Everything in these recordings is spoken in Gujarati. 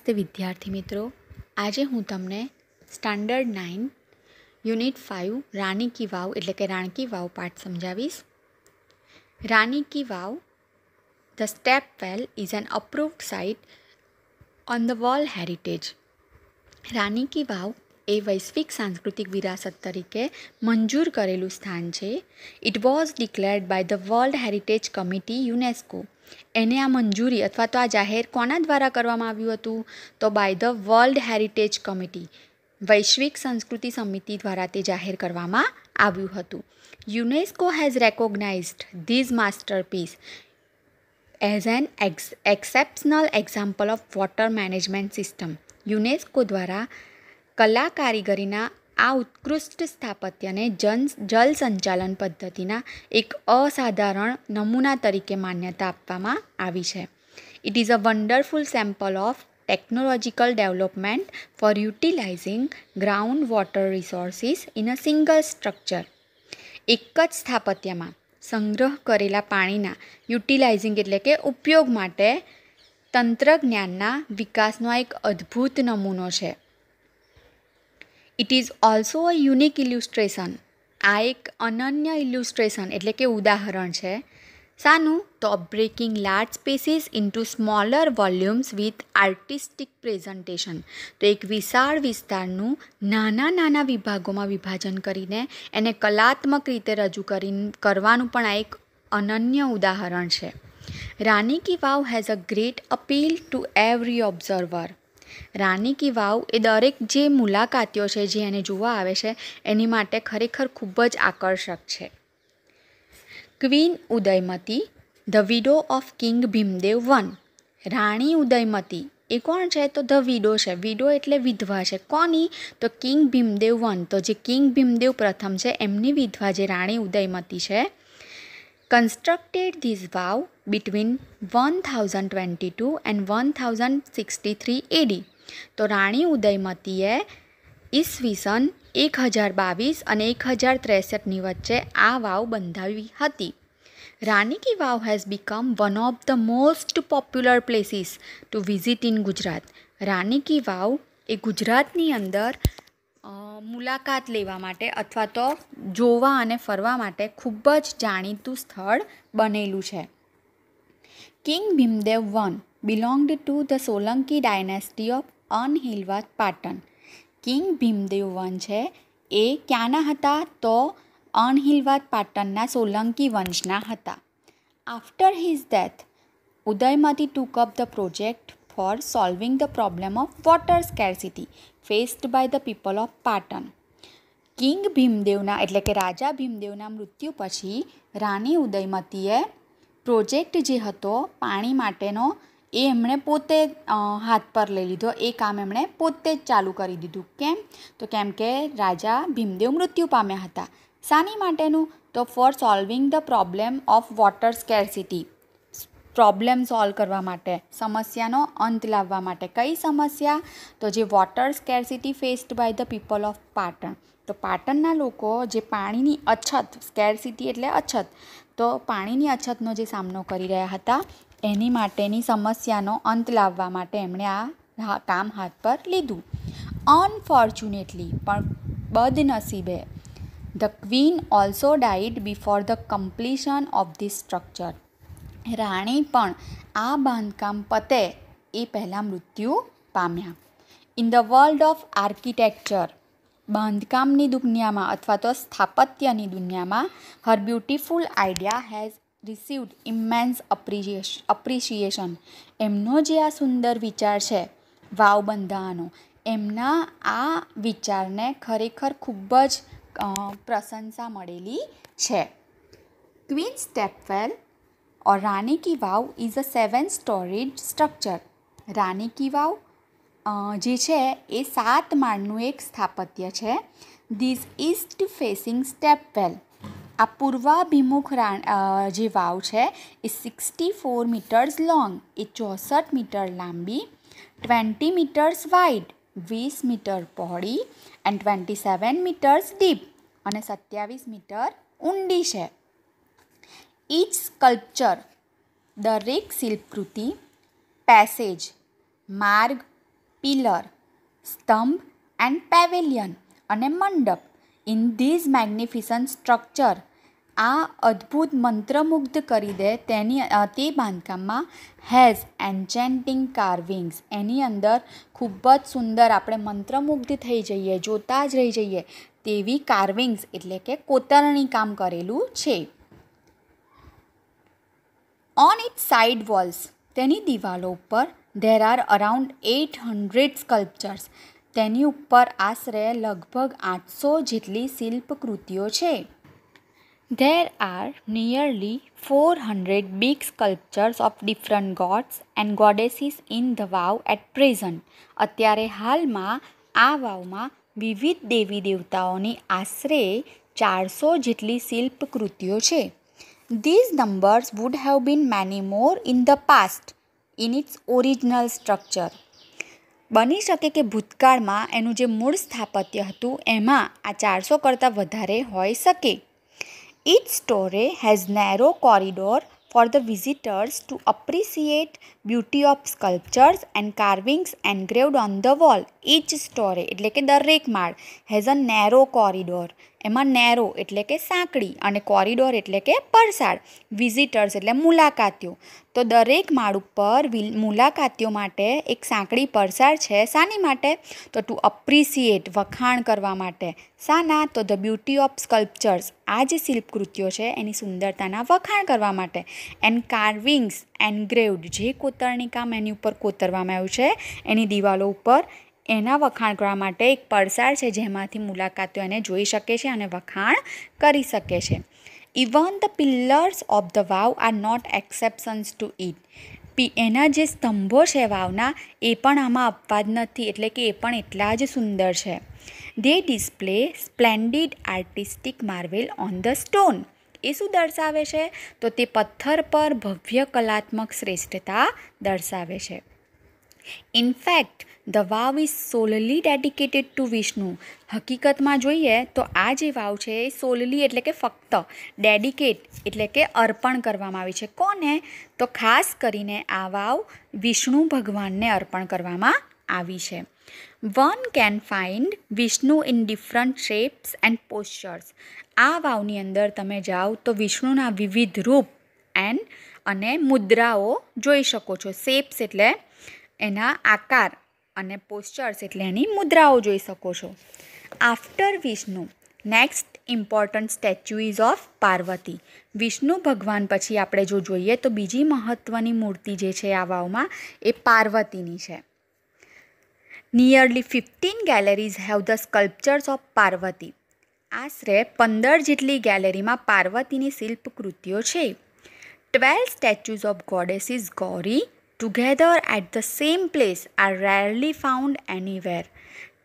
નમસ્તે વિદ્યાર્થી મિત્રો, આજે હું તમને સ્ટાન્ડર્ડ 9 યુનિટ 5 રાની કી વાવ એટલે કે રાણકી વાવ પાઠ સમજાવીશ. Rani ki Vav, the step well is an approved site on the world heritage. Rani ki Vav એ વૈશ્વિક સાંસ્કૃતિક વિરાસત તરીકે મંજૂર કરેલું સ્થાન છે. It was declared by the world heritage committee UNESCO. એને આ મંજૂરી અથવા તો આ જાહેર કોના દ્વારા કરવામાં આવ્યું હતું? તો by the world heritage committee, વૈશ્વિક સંસ્કૃતિ સમિતિ દ્વારા તે જાહેર કરવામાં આવ્યું હતું. UNESCO has recognised these masterpiece as an exceptional example of water management system. UNESCO દ્વારા કલા કારીગરીના આ ઉત્કૃષ્ટ સ્થાપત્યને જલ સંચાલન પદ્ધતિના એક અસાધારણ નમૂના તરીકે માન્યતા આપવામાં આવી છે. It is a wonderful sample of technological development for utilising ground water resources in a single structure. એક જ સ્થાપત્યમાં સંગ્રહ કરેલા પાણીના યુટિલાઇઝિંગ એટલે કે ઉપયોગ માટે તંત્રજ્ઞાનના વિકાસનો એક અદ્ભુત નમૂનો છે. It is also a unique illustration. આ એક અનન્ય ઇલ્યુસ્ટ્રેશન એટલે કે ઉદાહરણ છે. શાનું? તો breaking large spaces into smaller volumes with artistic presentation. તો એક વિશાળ વિસ્તારનું નાના નાના વિભાગોમાં વિભાજન કરીને એને કલાત્મક રીતે રજૂ કરવાનું પણ આ એક અનન્ય ઉદાહરણ છે. Rani ki Vav has a great appeal to every observer. Rani ki Vav એ દરેક જે મુલાકાતીઓ છે, જે એને જોવા આવે છે, એની માટે ખરેખર ખૂબ જ આકર્ષક છે. Queen Udayamati, the widow of king Bhimdev one. રાણી ઉદયમતી એ કોણ છે? તો ધ વિડો છે. વિડો એટલે વિધવા છે. કોની? તો કિંગ ભીમદેવ વન. તો જે કિંગ ભીમદેવ પ્રથમ છે એમની વિધવા જે રાણી ઉદયમતી છે. Constructed this vav between 1022 and 1063 AD. તો રાણી ઉદયમતીએ ઈસવીસન 1022 અને 1063ની વચ્ચે આ વાવ બંધાવી હતી. Rani ki Vav has become one of the most popular places to visit in Gujarat. Rani ki Vav એ ગુજરાતની અંદર મુલાકાત લેવા માટે અથવા તો જોવા અને ફરવા માટે ખૂબ જ જાણીતું સ્થળ બનેલું છે. King Bhimdev one belonged to the Solanki dynasty of Anhilwad Patan. King Bhimdev one છે એ ક્યાંના હતા? તો અનહિલવાડ પાટણના સોલંકી વંશના હતા. After his death Udayamati took up the project for solving the problem of water scarcity faced by the people of Patan. King ભીમદેવના એટલે કે રાજા ભીમદેવના મૃત્યુ પછી રાની ઉદયમતીએ પ્રોજેક્ટ જે હતો પાણી માટેનો એ એમણે પોતે હાથ પર લઈ લીધો. એ કામ એમણે પોતે જ ચાલુ કરી દીધું. કેમ? તો કેમ કે રાજા ભીમદેવ મૃત્યુ પામ્યા હતા. શાની માટેનું? તો for solving the problem of water scarcity. Problem solve કરવા માટે, સમસ્યાનો અંત લાવવા માટે. કઈ સમસ્યા? તો જે water scarcity faced by the people of Patan. તો પાટણના લોકો જે પાણીની અછત, સ્કેર્સિટી એટલે અછત, તો પાણીની અછતનો જે સામનો કરી રહ્યા હતા એની માટેની સમસ્યાનો અંત લાવવા માટે એમણે આ કામ હાથ પર લીધું. અનફોર્ચ્યુનેટલી પણ બદનસીબે the queen also died before the completion of this structure. રાણી પણ આ બાંધકામ પતે એ પહેલાં મૃત્યુ પામ્યા. In the world of architecture, બાંધકામની દુનિયામાં અથવા તો સ્થાપત્યની દુનિયામાં her beautiful idea has received immense appreciation. એમનો જે આ સુંદર વિચાર છે વાવ બંધાવાનો, એમના આ વિચારને ખરેખર ખૂબ જ પ્રશંસા મળેલી છે. Queen stepwell or Rani ki Vav is a 7-storied structure. Rani ki Vav જે છે એ 7 માળનું એક સ્થાપત્ય છે. ધીસ ઇસ્ટ ફેસિંગ સ્ટેપવેલ, આ પૂર્વાભિમુખ જે વાવ છે એ 64 મીટર્સ લોંગ, એ 64 મીટર લાંબી, 20 મીટર્સ વાઇડ, 20 મીટર પહોળી, એન્ડ 27 મીટર્સ ડીપ, અને 27 મીટર ઊંડી છે. ઈચ સ્કલ્પચર, દરેક શિલ્પકૃતિ, પેસેજ, માર્ગ પિલર, સ્તંભ એન્ડ પેવેલિયન અને મંડપ. ઇન ધીઝ મેગ્નિફિસન્ટ સ્ટ્રક્ચર, આ અદ્ભુત મંત્રમુગ્ધ કરી દે તે બાંધકામમાં હેઝ એન્ચેન્ટિંગ કાર્વિંગ્સ, એની અંદર ખૂબ જ સુંદર આપણે મંત્રમુગ્ધ થઈ જઈએ, જોતા જ રહી જઈએ તેવી કાર્વિંગ્સ એટલે કે કોતરણી કામ કરેલું છે. ઓન ઇટ્સ સાઇડ વોલ્સ, તેની દિવાલો ઉપર ધેર આર અરાઉન્ડ 800 સ્કલ્પચર્સ, તેની ઉપર આશરે લગભગ 800 જેટલી શિલ્પકૃતિઓ છે. There are nearly 400 big sculptures of different gods and goddesses in the Vav at present. અત્યારે હાલમાં આ વાવમાં વિવિધ દેવી દેવતાઓની આશરે 400 જેટલી શિલ્પકૃતિઓ છે. These numbers would have been many more in the past in its original structure. બની શકે કે ભૂતકાળમાં એનું જે મૂળ સ્થાપત્ય હતું એમાં આ 400 કરતાં વધારે હોઈ શકે. Each story has narrow corridor for the visitors to appreciate beauty of sculptures and carvings engraved on the wall. Each story એટલે કે દરેક માળ has a narrow corridor. એમાં નેરો એટલે કે સાંકડી અને કોરિડોર એટલે કે પરસાળ. વિઝિટર્સ એટલે મુલાકાતીઓ. તો દરેક માળ ઉપર મુલાકાતીઓ માટે એક સાંકડી પરસાળ છે. શાની માટે? તો ટુ અપ્રિસિએટ, વખાણ કરવા માટે. શાના? તો ધ બ્યુટી ઓફ સ્કલ્પચર્સ, આ જે શિલ્પકૃતિઓ છે એની સુંદરતાના વખાણ કરવા માટે. એન્ડ કાર્વિંગ્સ એન્ગ્રેવ્ડ, જે કોતરણી કામ એની ઉપર કોતરવામાં આવ્યું છે એની દિવાલો ઉપર, એના વખાણ કરવા માટે એક પડસાર છે જેમાંથી મુલાકાતીઓ એને જોઈ શકે છે અને વખાણ કરી શકે છે. Even the pillars of the Vav are not exceptions to it. એના જે સ્તંભો છે વાવના એ પણ આમાં અપવાદ નથી, એટલે કે એ પણ એટલા જ સુંદર છે. They display splendid artistic marvel on the stone. એ શું દર્શાવે છે? તો તે પથ્થર પર ભવ્ય કલાત્મક શ્રેષ્ઠતા દર્શાવે છે. In fact the vav is solely dedicated to Vishnu. હકીકતમાં જોઈએ તો આ જે વાવ છે એ સોલલી એટલે કે ફક્ત, ડેડિકેટ એટલે કે અર્પણ કરવામાં આવી છે. કોને? તો ખાસ કરીને આ વાવ વિષ્ણુ ભગવાનને અર્પણ કરવામાં આવી છે. One can find Vishnu in different shapes and postures. આ વાવની અંદર તમે જાઓ તો વિષ્ણુના વિવિધ રૂપ અને મુદ્રાઓ જોઈ શકો છો. શેપ્સ એટલે એના આકાર અને પોસ્ચર્સ એટલે એની મુદ્રાઓ જોઈ શકો છો. After Vishnu next important statue ease of Parvati. Vishnu ભગવાન પછી આપણે જો જોઈએ તો બીજી મહત્ત્વની મૂર્તિ જે છે આ વાવમાં એ પાર્વતીની છે. Nearly 15 galleries have the sculptures of Parvati. આશરે 15 જેટલી ગેલેરીમાં પાર્વતીની શિલ્પકૃતિઓ છે. 12 statues of goddesses Gauri together at the same place are rarely found anywhere.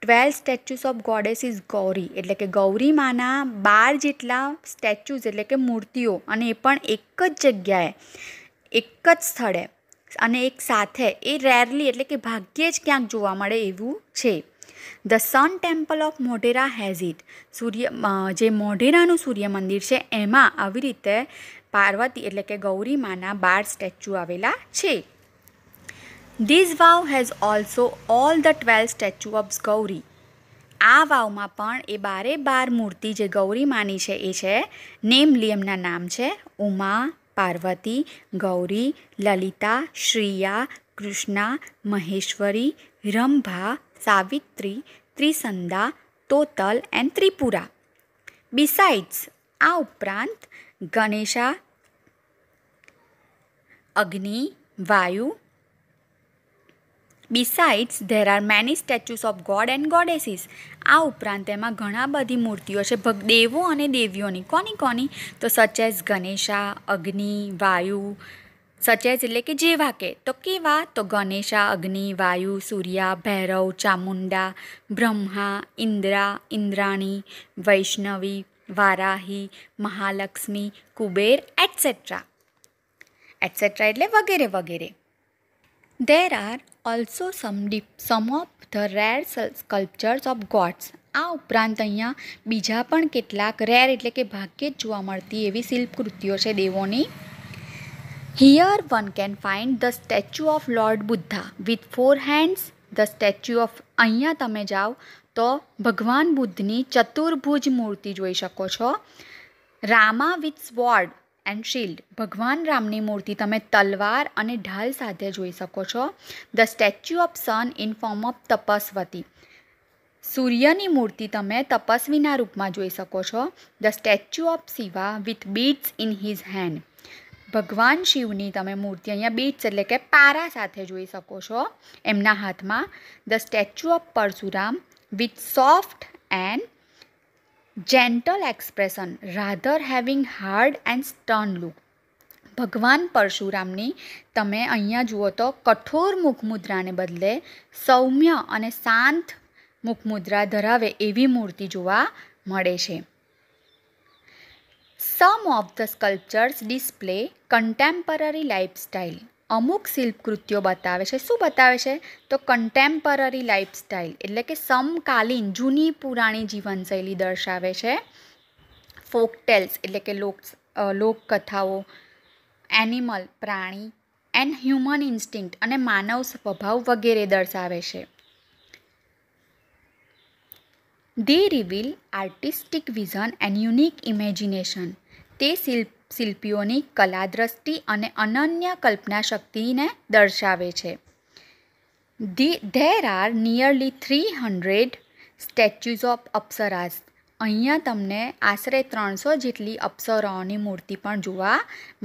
12 statues of goddesses Gauri એટલે કે ગૌરી માના 12 જેટલા સ્ટેચ્યુઝ એટલે કે મૂર્તિઓ, અને એ પણ એક જ જગ્યાએ, એક જ સ્થળે અને એક સાથે, એ રેરલી એટલે કે ભાગ્યે જ ક્યાંક જોવા મળે એવું છે. The sun temple of Modhera has it. જે મોઢેરાનું સૂર્ય મંદિર છે એમાં આવી રીતે પાર્વતી એટલે કે ગૌરી માના 12 સ્ટેચ્યુ આવેલા છે. This vow has also all the 12 statues of Gauri. આ વાવમાં પણ એ 12 મૂર્તિ જે ગૌરી માની છે એ છે. નેમલી એમના નામ છે ઉમા, પાર્વતી, ગૌરી, લલિતા, શ્રીયા, કૃષ્ણા, મહેશ્વરી, રંભા, સાવિત્રી, ત્રિસંદા, તોતલ એન્ડ ત્રિપુરા. બિસાઇડ્સ, આ ઉપરાંત ગણેશા, અગ્નિ, વાયુ. Besides there are many statues of God and goddesses. આ ઉપરાંત એમાં ઘણા બધી મૂર્તિઓ છે દેવો અને દેવીઓની. કોની? તો સચ એઝ ગણેશા, અગ્નિ, વાયુ. સચ એઝ એટલે કે જેવા કે, તો કેવા? તો ગણેશા, અગ્નિ, વાયુ, સૂર્યા, ભૈરવ, ચામુંડા, બ્રહ્મા, ઇન્દ્રા, ઇન્દ્રાણી, વૈષ્ણવી, વારાહી, મહાલક્ષ્મી, કુબેર એટસેટ્રા. એટસેટ્રા એટલે વગેરે વગેરે. There are also some of the rare sculptures of gods. આ ઉપરાંત અહીંયા બીજા પણ કેટલાક રેર એટલે કે ભાગ્યે જ જોવા મળતી એવી શિલ્પકૃતિઓ છે દેવોની. Here one can find the statue of Lord Buddha with 4 hands, the statue of, અહીંયા તમે જાઓ તો ભગવાન બુદ્ધની ચતુર્ભુજ મૂર્તિ જોઈ શકો છો. Rama with sword and shield, ભગવાન રામની મૂર્તિ તમે તલવાર અને ઢાલ સાથે જોઈ શકો છો. The statue of sun in form of તપસ્વતી, સૂર્યની મૂર્તિ તમે તપસ્વીના રૂપમાં જોઈ શકો છો. The statue of Shiva with beads in his hand, ભગવાન શિવની તમે મૂર્તિ અહીંયા બીડ્સ એટલે કે પારા સાથે જોઈ શકો છો એમના હાથમાં. The statue of Parshuram with soft and gentle expression rather having hard and stern look, ભગવાન પરશુરામની તમે અહીંયા જુઓ તો કઠોર મુખમુદ્રાને બદલે સૌમ્ય અને શાંત મુખમુદ્રા ધરાવે એવી મૂર્તિ જોવા મળે છે. Some of the sculptures display contemporary lifestyle, અમુક શિલ્પકૃતિઓ બતાવે છે, શું બતાવે છે તો કન્ટેમ્પરરી લાઇફસ્ટાઇલ એટલે કે સમકાલીન જૂની પુરાણી જીવનશૈલી દર્શાવે છે. ફોકટેલ્સ એટલે કે લોકકથાઓ, એનિમલ પ્રાણી એન્ડ હ્યુમન ઇન્સ્ટિંક્ટ અને માનવ સ્વભાવ વગેરે દર્શાવે છે. They reveal artistic vision and unique imagination, તે શિલ્પીઓની કલાદ્રષ્ટિ અને અનન્ય કલ્પના શક્તિને દર્શાવે છે. There are nearly 300 statues of apsaras, અહીંયા તમને આશરે 300 જેટલી અપ્સરાઓની મૂર્તિ પણ જોવા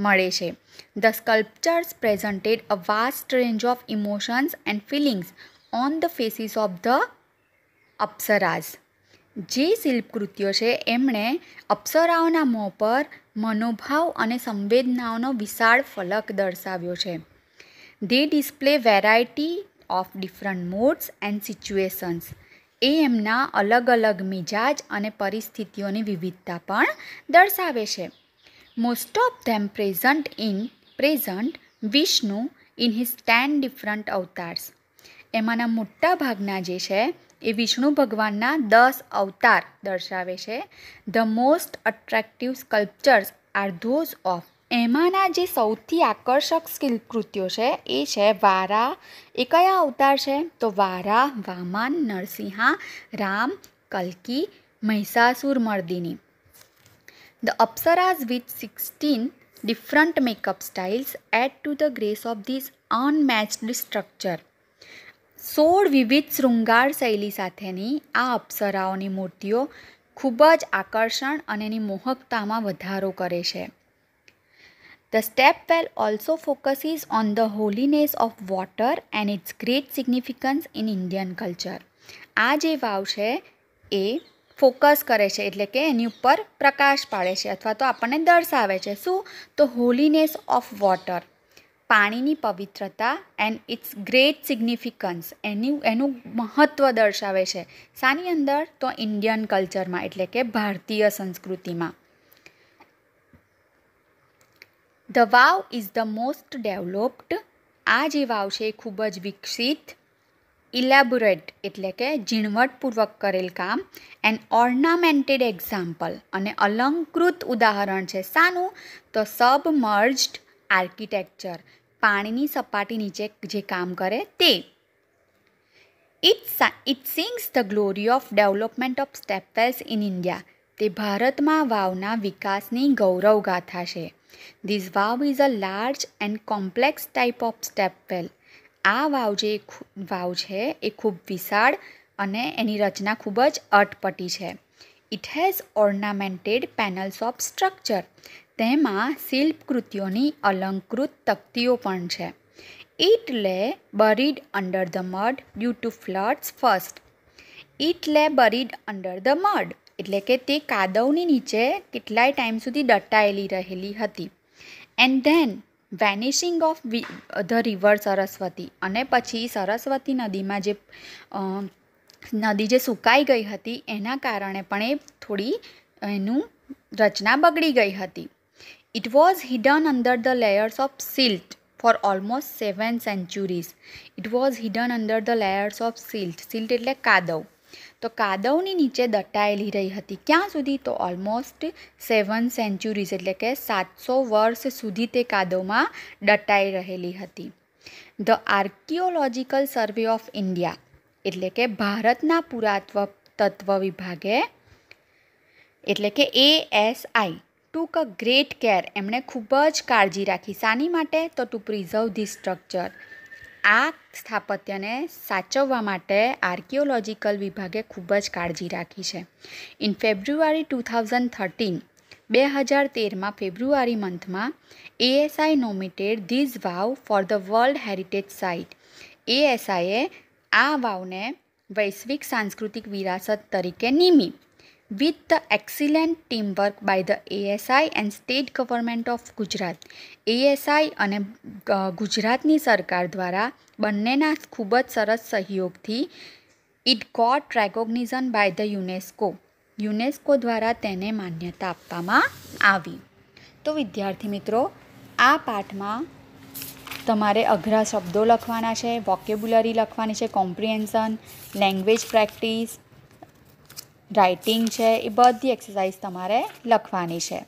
મળે છે. The sculptures presented a vast range of emotions and feelings on the faces of the apsaras, જે શિલ્પકૃતિઓ છે એમણે અપ્સરાઓના મોં પર મનોભાવ અને સંવેદનાઓનો વિશાળ ફલક દર્શાવ્યો છે. They display variety of different moods and situations, એ એમના અલગ અલગ મિજાજ અને પરિસ્થિતિઓની વિવિધતા પણ દર્શાવે છે. Most of them present Vishnu in his 10 different અવતાર્સ, એમાંના મોટા ભાગના જે છે એ વિષ્ણુ ભગવાનના 10 અવતાર દર્શાવે છે. The most attractive sculptures are those of, એમાંના જે સૌથી આકર્ષક શિલ્પકૃતિઓ છે એ છે વારા, એ કયા અવતાર છે તો વારા, વામન, નરસિંહા, રામ, કલ્કી, Mahishasura Mardini. The apsaras with 16 different makeup styles add to the grace of this unmatched structure. 16 વિવિધ શૃંગાર શૈલી સાથેની આ અપ્સરાઓની મૂર્તિઓ ખૂબ જ આકર્ષણ અને એની મોહકતામાં વધારો કરે છે. The stepwell also focuses on the holiness of water and its great significance in Indian culture. આ જે વાવ છે એ ફોકસ કરે છે એટલે કે એની ઉપર પ્રકાશ પાડે છે અથવા તો આપણને દર્શાવે છે શું તો હોલીનેસ ઓફ વોટર, પાણીની પવિત્રતા એન્ડ ઇટ્સ ગ્રેટ સિગ્નિફિકન્સ, એનું મહત્ત્વ દર્શાવે છે. શાની અંદર તો ઇન્ડિયન કલ્ચરમાં એટલે કે ભારતીય સંસ્કૃતિમાં. The vav is the most developed, આ જે વાવ છે એ ખૂબ જ વિકસિત, ઇલેબોરેટ એટલે કે ઝીણવટપૂર્વક કરેલ કામ, એન્ડ ઓર્નામેન્ટેડ એક્ઝામ્પલ અને અલંકૃત ઉદાહરણ છે. શાનું તો સબમર્જ્ડ આર્કિટેક્ચર, પાણીની સપાટી નીચે જે કામ કરે તે. It sings the glory of development of stepwells in India, તે ભારતમાં વાવના વિકાસની ગૌરવ ગાથા છે. This Vav is a large and complex type of stepwell, આ વાવ છે એ ખૂબ વિશાળ અને એની રચના ખૂબ જ અટપટી છે. It has ornamented panels of structure, તેમાં શિલ્પકૃતિઓની અલંકૃત તકતીઓ પણ છે. It lay buried under the mud due to floods first, it lay buried under the mud એટલે કે તે કાદવની નીચે કેટલાય ટાઈમ સુધી દટાયેલી રહેલી હતી. And then vanishing of the river Saraswati, અને પછી સરસ્વતી નદીમાં જે નદી જે સુકાઈ ગઈ હતી એના કારણે પણ એ થોડી એનું રચના બગડી ગઈ હતી. It was hidden under the layers of silt for almost 7 centuries. It was hidden under the layers of silt, silt એટલે કાદવ, તો કાદવની નીચે દટાયેલી રહી હતી ક્યાં સુધી તો ઓલમોસ્ટ 7 centuries એટલે કે 700 વર્ષ સુધી તે કાદવમાં દટાઈ રહેલી હતી. The archaeological survey of India એટલે કે ભારતના પુરાતત્વ વિભાગે એટલે કે ASI took a great care, એમણે ખૂબ જ કાળજી રાખી. શાની માટે? તો ટુ પ્રિઝર્વ ધીસ સ્ટ્રક્ચર, આ સ્થાપત્યને સાચવવા માટે આર્કિયોલોજીકલ વિભાગે ખૂબ જ કાળજી રાખી છે. ઇન ફેબ્રુઆરી 2013 2013માં ફેબ્રુઆરી મંથમાં ASI nominated this Vav for the world heritage site. ASIએ આ વાવને વૈશ્વિક સાંસ્કૃતિક વિરાસત તરીકે નિમી. With the excellent teamwork by the ASI and state government of Gujarat. ASI અને ગુજરાતની સરકાર દ્વારા બંનેના ખૂબ જ સરસ સહયોગથી it got recognition by the UNESCO દ્વારા તેને માન્યતા આપવામાં આવી. તો વિદ્યાર્થી મિત્રો, આ પાઠમાં તમારે અઘરા શબ્દો લખવાના છે, વોકેબ્યુલરી લખવાની છે, કોમ્પ્રિહેન્શન, લેંગ્વેજ પ્રેક્ટિસ, રાઇટિંગ છે, એ બધી એક્સરસાઇઝ તમારે લખવાની છે.